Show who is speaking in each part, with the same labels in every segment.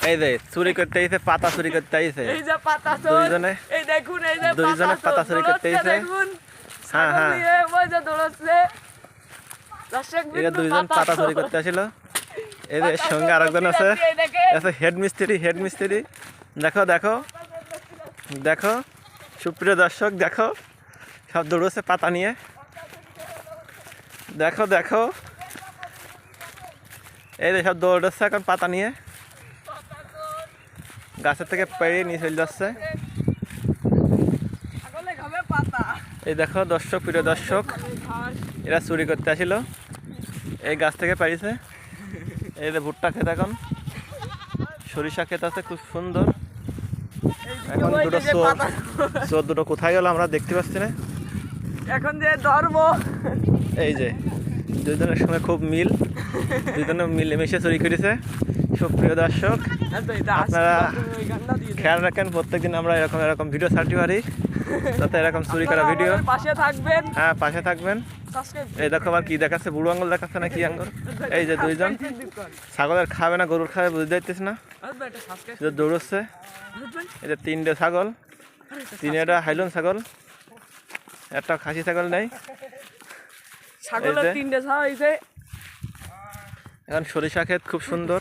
Speaker 1: এই যে চুরি করতে আইছে, পাতা চুরি করতে আইছে।
Speaker 2: এই যে পাতা চোর,
Speaker 1: দুইজনে
Speaker 2: এই দেখুন এই যে
Speaker 1: দুইজনে পাতা চুরি করতে আইছে।
Speaker 2: দেখুন
Speaker 1: হ্যাঁ হ্যাঁ,
Speaker 2: ওই যে দৌড়াচ্ছে দর্শক
Speaker 1: এই যে
Speaker 2: বিন্দু
Speaker 1: দুইজন পাতা চুরি করতে আসিল। এই যে সঙ্গে আরেকজন আছে, আছে হেড মিস্ত্রি। হেড মিস্ত্রি দেখো দেখো দেখো, সুপ্রিয় দর্শক দেখো, সব দৌড়ছে পাতা নিয়ে। দেখো দেখো, এই যে সব দৌড়চ্ছে এখন পাতা নিয়ে, গাছের থেকে পেড়ে নিয়ে চলে যাচ্ছে। এই দেখো দর্শক, প্রিয় দর্শক, এরা চুরি করতে আসিল, এই গাছ থেকে পাইছে। এই যে ভুট্টা ক্ষেত, এখন সরিষা ক্ষেত আছে খুব সুন্দর। এখন দুটো চোর দুটো কোথায় গেল আমরা দেখতে পাচ্ছি না।
Speaker 2: এখন যে ধরবো,
Speaker 1: এই যে দুজনের সঙ্গে খুব মিল, দুজনে মিলেমিশে চুরি করেছে। সুপ্রিয় দর্শক, আপনারা খেয়াল রাখেন, প্রত্যেকদিন আমরা এরকম এরকম ভিডিও ছাড়তে পারি, যাতে এরকম চুরি করা ভিডিও।
Speaker 2: পাশে থাকবেন,
Speaker 1: হ্যাঁ পাশে থাকবেন। এই দেখো আবার কি দেখাচ্ছে, বুড়ো আঙ্গুল দেখাচ্ছে না কি আঙ্গুল। এই যে দুইজন ছাগলের খাবে না গরুর খাবে বুঝতে পারতেছি না, দৌড়চ্ছে। এই যে তিনটে ছাগল, তিনটা হাইলন ছাগল, একটা খাসি ছাগল নেই।
Speaker 2: ছাগলের তিনটে ছাগল হইছে।
Speaker 1: এখন সরিষা ক্ষেত খুব সুন্দর,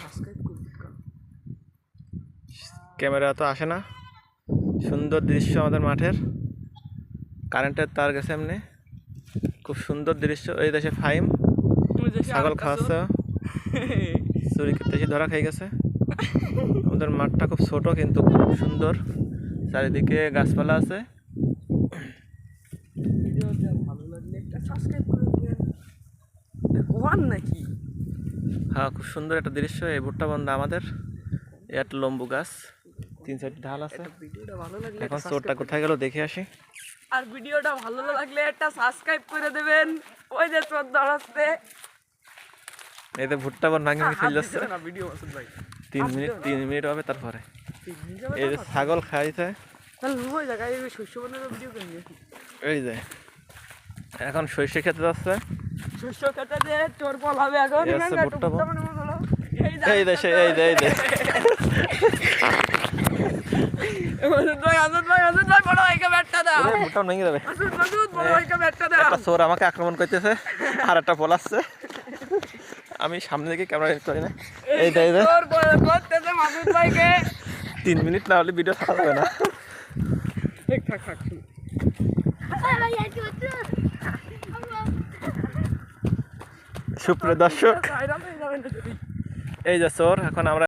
Speaker 1: ক্যামেরা তো আসে না। সুন্দর দৃশ্য আমাদের মাঠের, কারেন্টের তার গেছে এমনি, খুব সুন্দর দৃশ্য। এই দেশে ফাইম ছাগল খাওয়াচ্ছে, চুরি করতে এসে ধরা খেয়ে গেছে। আমাদের মাঠটা খুব ছোট কিন্তু খুব সুন্দর, চারিদিকে গাছপালা আছে। হ্যাঁ খুব সুন্দর একটা দৃশ্য। এই ভুট্টা বন্ধা আমাদের, একটা লম্বু গাছ, 3-4টি ঢাল আছে। এখন চোরটা কোথায় গেল দেখে আসি।
Speaker 2: আর ভিডিওটা ভালো লাগলে একটা সাবস্ক্রাইব করে দেবেন। ওই যে চোর ধরাচ্ছে,
Speaker 1: এই যে ভুট্টা বন ভাঙে ফেলে যাচ্ছে। 3 মিনিট হবে, তারপরে এই যে ছাগল খাইছে। এই যে এখন সর্ষে খেতে যাচ্ছে,
Speaker 2: শস্য খেতে যে চোর পলাবে এখন।
Speaker 1: ভুট্টা বন, এই যে এই যে এই যে ভুট্টা ভেঙে যাবে। একটা চোর আমাকে আক্রমণ করতেছে, আর একটা পলাচ্ছে। আমি সামনে দিকে ক্যামেরা করি না। এই যে 3 মিনিট না হলে ভিডিও ছাড়া যাবে না। সুপ্রিয় দর্শক, এই যে চোর, এখন আমরা